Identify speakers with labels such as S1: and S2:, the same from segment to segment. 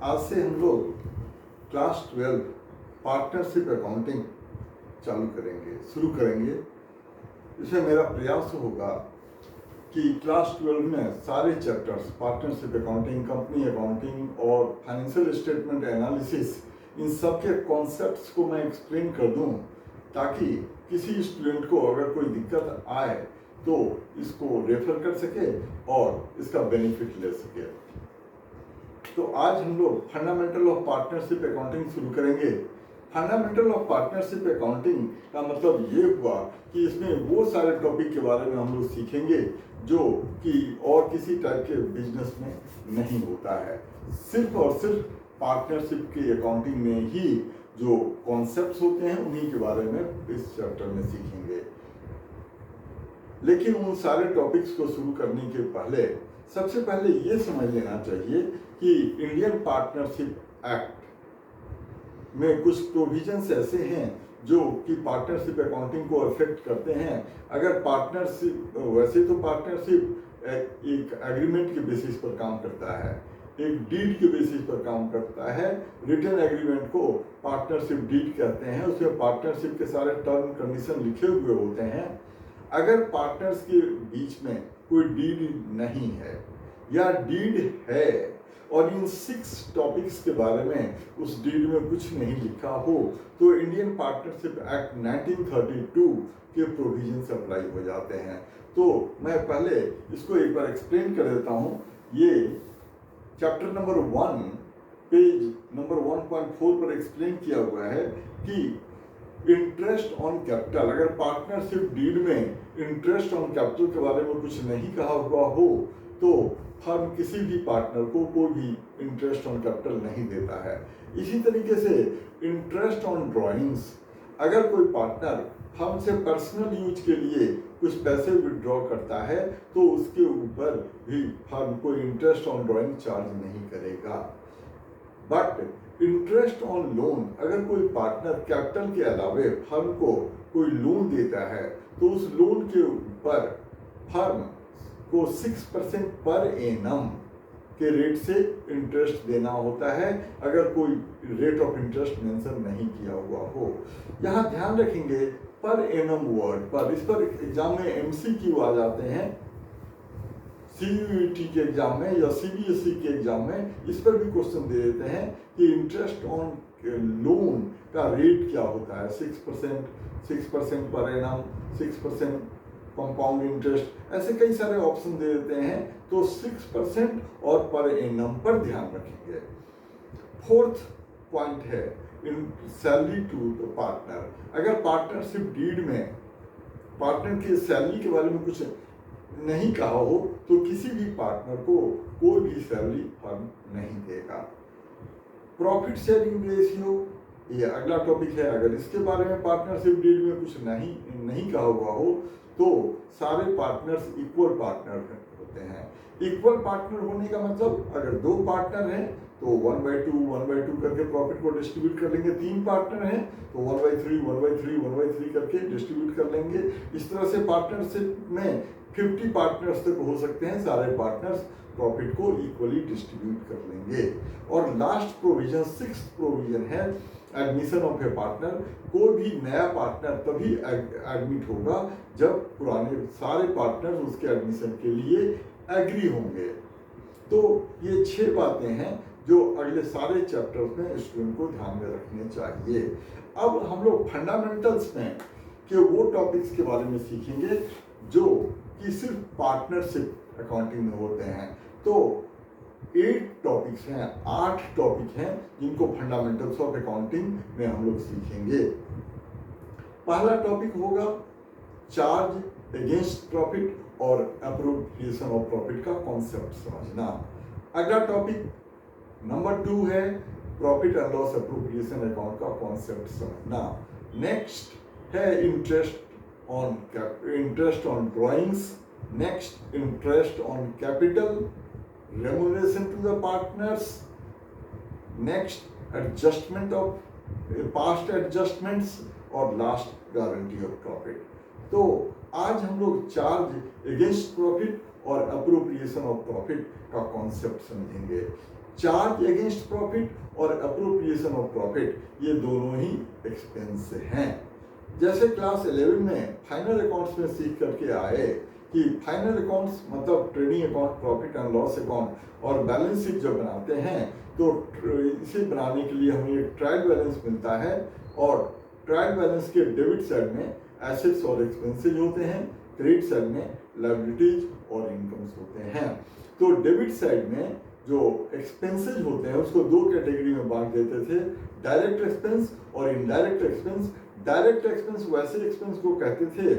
S1: आज से हम लोग क्लास 12 पार्टनरशिप अकाउंटिंग शुरू करेंगे। इसमें मेरा प्रयास होगा कि क्लास 12 में सारे chapters partnership accounting, company accounting और फाइनेंशियल स्टेटमेंट एनालिसिस, इन सब के कॉन्सेप्ट्स को मैं एक्सप्लेन कर दूं, ताकि किसी स्टूडेंट को अगर कोई दिक्कत आए तो इसको रेफर कर सके और इसका बेनिफिट ले सके। तो आज हम लोग फंडामेंटल ऑफ पार्टनरशिप अकाउंटिंग शुरू करेंगे। फंडामेंटल ऑफ पार्टनरशिप अकाउंटिंग का मतलब ये हुआ कि इसमें वो सारे टॉपिक के बारे में हम लोग सीखेंगे जो कि और किसी टाइप के बिजनेस में नहीं होता है। सिर्फ और सिर्फ पार्टनरशिप की अकाउंटिंग में ही जो कॉन्सेप्ट्स होते हैं उन्हीं के बारे में इस चैप्टर में सीखेंगे। लेकिन उन सारे टॉपिक्स को शुरू करने के पहले सबसे पहले ये समझ लेना चाहिए कि इंडियन पार्टनरशिप एक्ट में कुछ प्रोविजंस ऐसे हैं जो कि पार्टनरशिप अकाउंटिंग को अफेक्ट करते हैं। अगर पार्टनरशिप, वैसे तो पार्टनरशिप एक एग्रीमेंट के बेसिस पर काम करता है, एक डीड के बेसिस पर काम करता है। रिटन एग्रीमेंट को पार्टनरशिप डीड कहते हैं। उसमें पार्टनरशिप के सारे टर्म कंडीशन लिखे हुए होते हैं। अगर पार्टनर्स के बीच में कोई डीड नहीं है या डीड है और इन 6 टॉपिक्स के बारे में उस डीड में कुछ नहीं लिखा हो, तो इंडियन पार्टनरशिप एक्ट 1932 के प्रोविजन से अप्लाई हो जाते हैं। तो मैं पहले इसको एक बार एक्सप्लेन कर देता हूँ। ये चैप्टर नंबर 1 पेज नंबर 1.4 पर एक्सप्लेन किया हुआ है कि इंटरेस्ट ऑन कैपिटल, अगर पार्टनरशिप डीड में इंटरेस्ट ऑन कैपिटल के बारे में कुछ नहीं कहा हुआ हो तो फर्म किसी भी पार्टनर को कोई भी इंटरेस्ट ऑन कैपिटल नहीं देता है। इसी तरीके से इंटरेस्ट ऑन ड्राइंग्स, अगर कोई पार्टनर फर्म से पर्सनल यूज के लिए कुछ पैसे विड्रॉ करता है तो उसके ऊपर भी फर्म कोई इंटरेस्ट ऑन ड्राइंग चार्ज नहीं करेगा। बट इंटरेस्ट ऑन लोन, अगर कोई पार्टनर कैपिटल के अलावे फर्म को कोई लोन देता है तो उस लोन के ऊपर फर्म को 6% पर एनम के रेट से इंटरेस्ट देना होता है, अगर कोई रेट ऑफ इंटरेस्ट मेंशन नहीं किया हुआ हो। यहाँ ध्यान रखेंगे पर एनम वर्ड पर, इस पर एग्जाम में एमसीक्यू आ जाते हैं, सीयूईटी के एग्जाम में या सीबीएसई के एग्जाम में इस पर भी क्वेश्चन दे देते हैं कि इंटरेस्ट ऑन लोन का रेट क्या होता है। 6% पर एनम, 6% कंपाउंड इंटरेस्ट, ऐसे कई सारे ऑप्शन दे देते हैं। तो 6% और पर एनम पर ध्यान रखेंगे। 4th पॉइंट है in salary to the partner. अगर पार्टनरशिप डीड में पार्टनर की सैलरी के बारे में कुछ नहीं कहा हो तो किसी भी पार्टनर को कोई भी सैलरी फर्म नहीं देगा। प्रॉफिट शेयरिंग रेशियो, ये अगला टॉपिक है। अगर इसके बारे में पार्टनरशिप डीड में कुछ नहीं कहा हुआ हो तो सारे पार्टनर्स इक्वल पार्टनर होते हैं। इक्वल पार्टनर होने का मतलब, अगर 2 पार्टनर हैं तो 1/2 करके प्रॉफिट को डिस्ट्रीब्यूट कर लेंगे। 3 पार्टनर हैं तो 1/3 करके डिस्ट्रीब्यूट कर लेंगे। इस तरह से पार्टनरशिप में 50 पार्टनर्स तक हो सकते हैं। सारे पार्टनर्स प्रॉफिट को इक्वली डिस्ट्रीब्यूट कर लेंगे। और लास्ट प्रोविजन, 6th प्रोविजन है एडमिशन ऑफ ए पार्टनर। कोई भी नया पार्टनर तभी एडमिट होगा जब पुराने सारे पार्टनर उसके एडमिशन के लिए एग्री होंगे। तो ये 6 बातें हैं जो अगले सारे चैप्टर्स में स्टूडेंट को ध्यान में रखने चाहिए। अब हम लोग फंडामेंटल्स में के वो टॉपिक्स के बारे में सीखेंगे जो कि सिर्फ पार्टनरशिप अकाउंटिंग में होते हैं। तो 8 टॉपिक्स हैं, 8 टॉपिक हैं जिनको फंडामेंटल्स ऑफ अकाउंटिंग में हम लोग सीखेंगे। पहला टॉपिक होगा चार्ज अगेंस्ट प्रॉफिट और एप्रोप्रिएशन ऑफ प्रॉफिट का कॉन्सेप्ट समझना। अगला टॉपिक नंबर 2 है profit and loss appropriation account का कॉन्सेप्ट समझना। नेक्स्ट है interest on drawings, next interest on capital, remuneration to the partners, next adjustment of past adjustments और last guarantee of profit. तो आज हम लोग चार्ज अगेंस्ट प्रॉफिट और अप्रोप्रिएशन ऑफ प्रॉफिट का कॉन्सेप्ट समझेंगे। चार्ज अगेंस्ट प्रॉफिट और अप्रोप्रिएशन ऑफ प्रॉफिट, ये दोनों ही एक्सपेंस हैं। जैसे क्लास 11 में फाइनल अकाउंट्स में सीख करके आए कि फाइनल अकाउंट्स मतलब trading account, profit and loss account और बैलेंस शीट जब बनाते हैं तो इसे बनाने के लिए हमें एक ट्रायल बैलेंस मिलता है, और ट्रायल बैलेंस के डेबिट साइड में एसेट्स और एक्सपेंसेस होते हैं, क्रेडिट साइड में लायबिलिटीज और इनकम्स होते हैं। तो डेबिट साइड में जो एक्सपेंसेस होते हैं उसको दो कैटेगरी में बांट देते थे, डायरेक्ट एक्सपेंस और इनडायरेक्ट एक्सपेंस। डायरेक्ट एक्सपेंस वैसे एक्सपेंस को कहते थे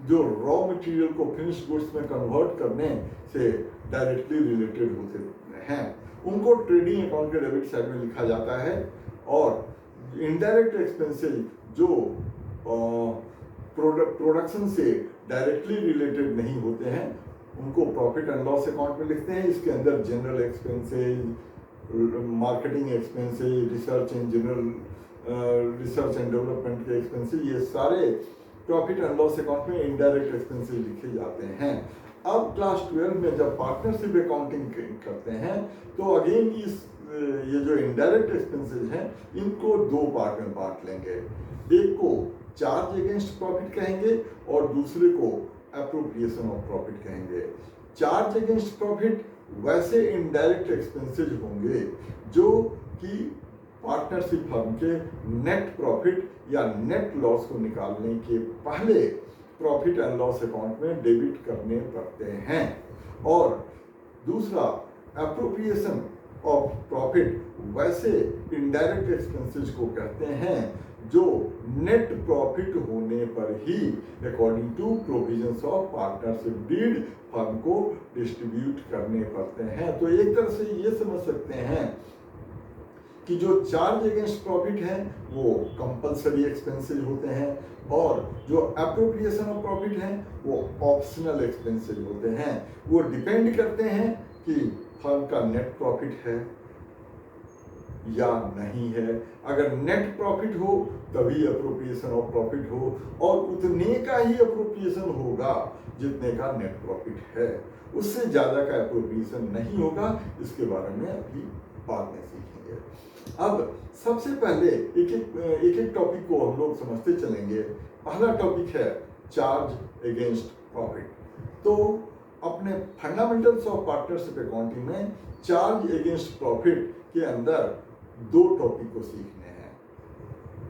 S1: जो रॉ मटेरियल को फिनिश गुड्स में कन्वर्ट करने से डायरेक्टली रिलेटेड होते हैं, उनको ट्रेडिंग अकाउंट के डेबिट साइड में लिखा जाता है। और इनडायरेक्ट एक्सपेंसेस जो प्रोडक्शन से डायरेक्टली रिलेटेड नहीं होते हैं उनको प्रॉफिट एंड लॉस अकाउंट में लिखते हैं। इसके अंदर general expenses, marketing expenses, research and development के एक्सपेंसेस, ये सारे प्रॉफिट एंड लॉस अकाउंट में इनडायरेक्ट एक्सपेंसेस लिखे जाते हैं। अब क्लास 12 में जब पार्टनरशिप अकाउंटिंग करते हैं तो अगेन ये जो इनडायरेक्ट एक्सपेंसेस हैं इनको दो पार्ट में बांट लेंगे, एक को चार्ज अगेंस्ट प्रॉफिट कहेंगे और दूसरे को एप्रोप्रिएशन ऑफ प्रॉफिट कहेंगे। चार्ज अगेंस्ट प्रॉफिट वैसे इनडायरेक्ट एक्सपेंसेस होंगे जो कि पार्टनरशिप फर्म के नेट प्रॉफिट या नेट लॉस को निकालने के पहले प्रॉफिट एंड लॉस अकाउंट में डेबिट करने पड़ते हैं। और दूसरा एप्रोप्रिएशन ऑफ प्रॉफिट वैसे इनडायरेक्ट एक्सपेंसेस को कहते हैं जो नेट प्रॉफिट होने पर ही according to provisions of partnership deed firm को डिस्ट्रीब्यूट करने पड़ते हैं। तो एक तरह से ये समझ सकते हैं कि जो चार्ज अगेंस्ट प्रॉफिट है वो कंपलसरी एक्सपेंसेस होते हैं और जो एप्रोप्रिएशन ऑफ प्रॉफिट है वो ऑप्शनल एक्सपेंसेस होते हैं। वो डिपेंड करते हैं कि फर्म का नेट प्रॉफिट है या नहीं है। अगर नेट प्रॉफिट हो तभी अप्रोप्रिएशन ऑफ प्रॉफिट हो और उतने का ही अप्रोप्रिएशन होगा जितने का नेट प्रॉफिट है, उससे ज़्यादा का अप्रोप्रिएशन नहीं होगा। इसके बारे में अभी बाद में सीखेंगे। अब सबसे पहले एक एक टॉपिक को हम लोग समझते चलेंगे। पहला टॉपिक है चार्ज अगेंस्ट प्रॉफिट। तो अपने फंडामेंटल्स ऑफ पार्टनरशिप अकाउंटिंग में चार्ज अगेंस्ट प्रॉफिट के अंदर दो टॉपिक को सीखने हैं।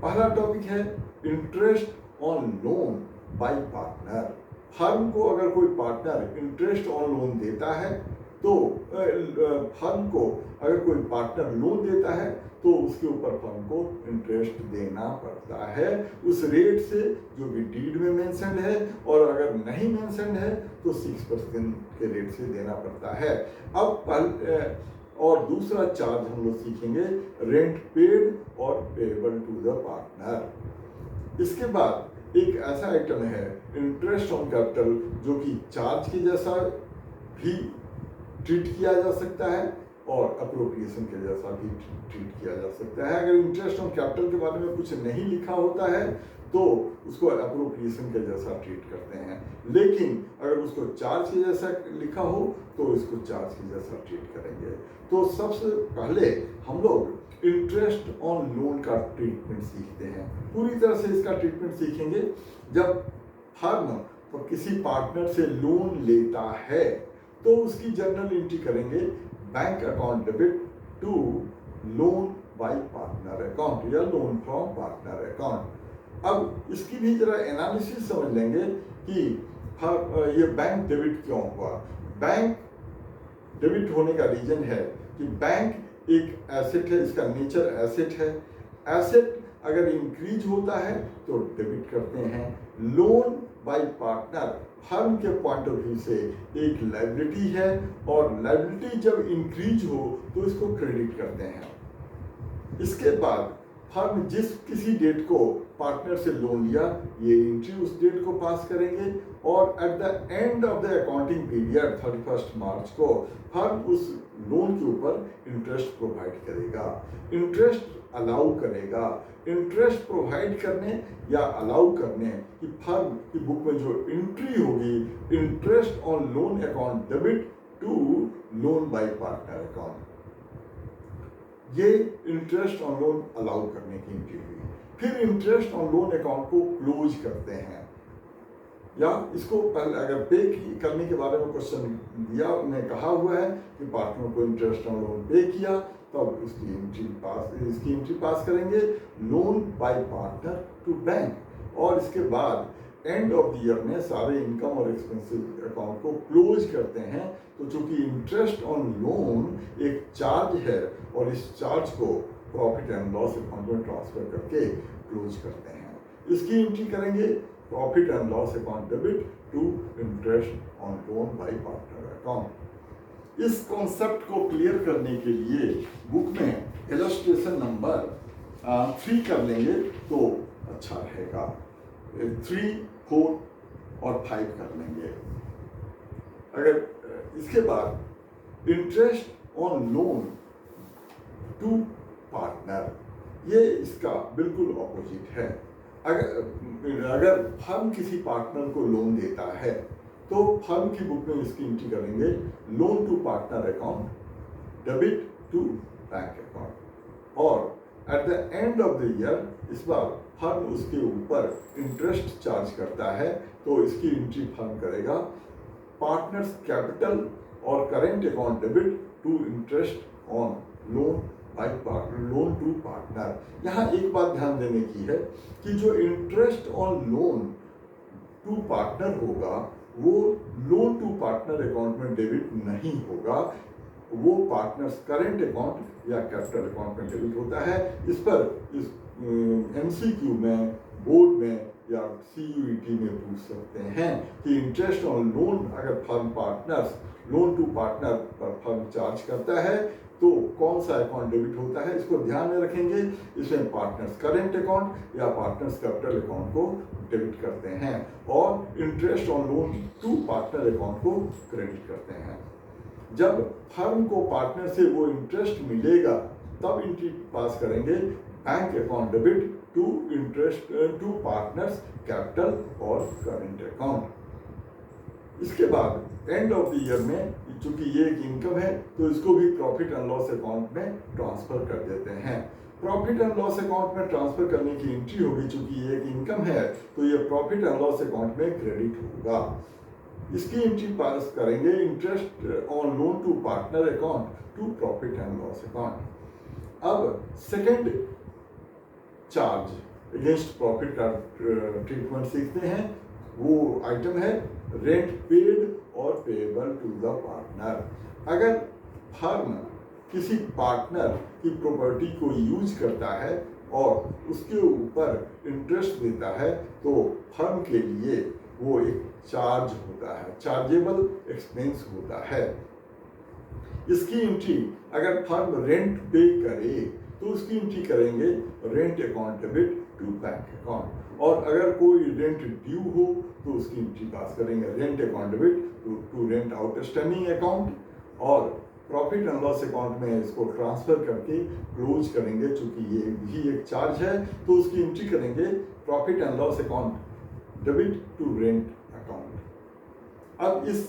S1: पहला टॉपिक है interest on loan by partner. Firm को अगर कोई पार्टनर इंटरेस्ट ऑन लोन देता है तो फर्म को अगर कोई पार्टनर लोन देता है तो उसके ऊपर फर्म को इंटरेस्ट देना पड़ता है उस रेट से जो कि डीड में मेंशन है, और अगर नहीं मेंशन है तो 6% के रेट से देना पड़ता है। अब और दूसरा चार्ज हम लोग सीखेंगे रेंट पेड और पेएबल टू द पार्टनर। इसके बाद एक ऐसा आइटम है इंटरेस्ट ऑन कैपिटल जो कि चार्ज के जैसा भी ट्रीट किया जा सकता है और अप्रोप्रिएशन के जैसा भी ट्रीट किया जा सकता है। अगर इंटरेस्ट ऑन कैपिटल के बारे में कुछ नहीं लिखा होता है तो उसको अप्रोप्रिएशन के जैसा ट्रीट करते हैं, लेकिन अगर उसको चार्ज के जैसा लिखा हो तो इसको चार्ज के जैसा ट्रीट करेंगे। तो सबसे पहले हम लोग इंटरेस्ट ऑन लोन का ट्रीटमेंट सीखते हैं। पूरी तरह से इसका ट्रीटमेंट सीखेंगे। जब फर्म किसी पार्टनर से लोन लेता है तो उसकी जर्नल एंट्री करेंगे bank account debit to loan by partner account या लोन फ्रॉम पार्टनर अकाउंट। अब इसकी भी जरा एनालिसिस समझ लेंगे कि ये बैंक डेबिट क्यों हुआ। बैंक डेबिट होने का रीजन है कि बैंक एक एसेट है, इसका नेचर एसेट है। एसेट अगर इंक्रीज होता है तो डेबिट करते हैं। लोन बाय पार्टनर फर्म के पॉइंट ऑफ व्यू से एक लायबिलिटी है और लायबिलिटी जब इंक्रीज हो तो इसको क्रेडिट करते हैं। इसके बाद फर्म जिस किसी डेट को पार्टनर से लोन लिया ये एंट्री उस डेट को पास करेंगे और at the end of the accounting period 31 मार्च को फर्म उस लोन के ऊपर इंटरेस्ट प्रोवाइड करेगा, इंटरेस्ट अलाउ करेगा। इंटरेस्ट प्रोवाइड करने या अलाउ करने की फर्म की बुक में जो एंट्री होगी interest on loan account debit to loan by partner account. ये इंटरेस्ट ऑन लोन अलाउ करने की एंट्री हुई। फिर इंटरेस्ट ऑन लोन अकाउंट को क्लोज करते हैं, या इसको पहले अगर पे करने के बारे में क्वेश्चन दिया में कहा हुआ है कि पार्टनर को इंटरेस्ट ऑन लोन पे किया, तब इसकी एंट्री पास करेंगे loan by partner to bank, और इसके बाद एंड ऑफ द ईयर में सारे इनकम और एक्सपेंसेस अकाउंट को क्लोज करते हैं। तो चूंकि इंटरेस्ट ऑन लोन एक चार्ज है और इस चार्ज को प्रॉफिट एंड लॉस अकाउंट में ट्रांसफर करके क्लोज करते हैं। इसकी एंट्री करेंगे profit and loss account debit to interest on loan by partner account. इस कॉन्सेप्ट को क्लियर करने के लिए बुक में इलस्ट्रेशन नंबर 3 कर लेंगे तो अच्छा रहेगा। 3, 4 और 5 कर लेंगे। अगर इसके बाद interest on loan to partner, ये इसका बिल्कुल ऑपोजिट है। अगर फर्म किसी पार्टनर को लोन देता है तो फर्म की बुक में इसकी एंट्री करेंगे loan to partner account debit to bank account, और at the end of the year इस बार फर्म उसके ऊपर इंटरेस्ट चार्ज करता है तो इसकी एंट्री फर्म करेगा पार्टनर्स कैपिटल और current account debit to interest on loan by loan to partner. यहाँ एक बात ध्यान देने की है कि जो interest on loan to partner होगा वो लोन टू पार्टनर अकाउंट में डेबिट नहीं होगा, वो पार्टनर्स करेंट अकाउंट या कैपिटल अकाउंट में डेबिट होता है। इस पर इस MCQ में, बोर्ड में या CUET में पूछ सकते हैं कि इंटरेस्ट ऑन लोन अगर firm partners loan to partner पर फर्म चार्ज करता है तो कौन सा अकाउंट डेबिट होता है, इसको ध्यान में रखेंगे। इसमें पार्टनर्स करेंट अकाउंट या पार्टनर्स कैपिटल अकाउंट को डेबिट करते हैं और interest on loan to partner account को क्रेडिट करते हैं। जब फर्म को पार्टनर से वो इंटरेस्ट मिलेगा तब एंट्री पास करेंगे bank account debit to interest to partners capital और करेंट अकाउंट। इसके बाद एंड ऑफ द ईयर में चूंकि ये एक इनकम है तो इसको भी प्रॉफिट एंड लॉस अकाउंट में ट्रांसफर कर देते हैं। प्रॉफिट एंड लॉस अकाउंट में ट्रांसफर करने की एंट्री होगी, चूंकि ये एक इनकम है तो ये प्रॉफिट एंड लॉस अकाउंट में क्रेडिट होगा। इसकी एंट्री पास करेंगे interest on loan to partner account to profit and loss account. अब सेकेंड चार्ज अगेंस्ट प्रॉफिट का ट्रीटमेंट सीखते हैं। वो आइटम है रेंट पेड और पेएबल टू द पार्टनर। अगर फर्म किसी पार्टनर की प्रॉपर्टी को यूज करता है और उसके ऊपर इंटरेस्ट देता है तो फर्म के लिए वो एक चार्ज होता है, चार्जेबल एक्सपेंस होता है। इसकी एंट्री अगर फर्म रेंट पे करे तो उसकी एंट्री करेंगे rent account debit to bank account, और अगर कोई रेंट ड्यू हो तो उसकी एंट्री पास करेंगे rent account debit to rent outstanding account, और प्रॉफिट एंड लॉस अकाउंट में इसको ट्रांसफर करके क्लोज करेंगे। चूंकि ये भी एक चार्ज है तो उसकी एंट्री करेंगे profit and loss account debit to rent account. अब इस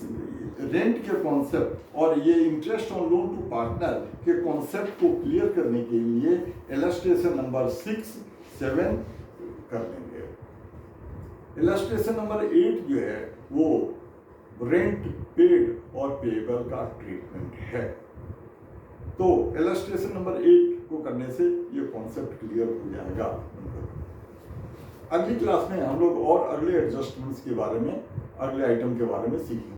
S1: रेंट के कॉन्सेप्ट और ये interest on loan to partner के कॉन्सेप्ट को क्लियर करने के लिए इलस्ट्रेशन नंबर 6, 7 कर लेंगे। इलस्ट्रेशन नंबर 8 जो है वो रेंट पेड और पेएबल का ट्रीटमेंट है। तो इलस्ट्रेशन नंबर 8 को करने से ये कॉन्सेप्ट क्लियर हो जाएगा। अगली क्लास में हम लोग और अगले एडजस्टमेंट्स के बारे में, अगले आइटम के बारे में सीखेंगे।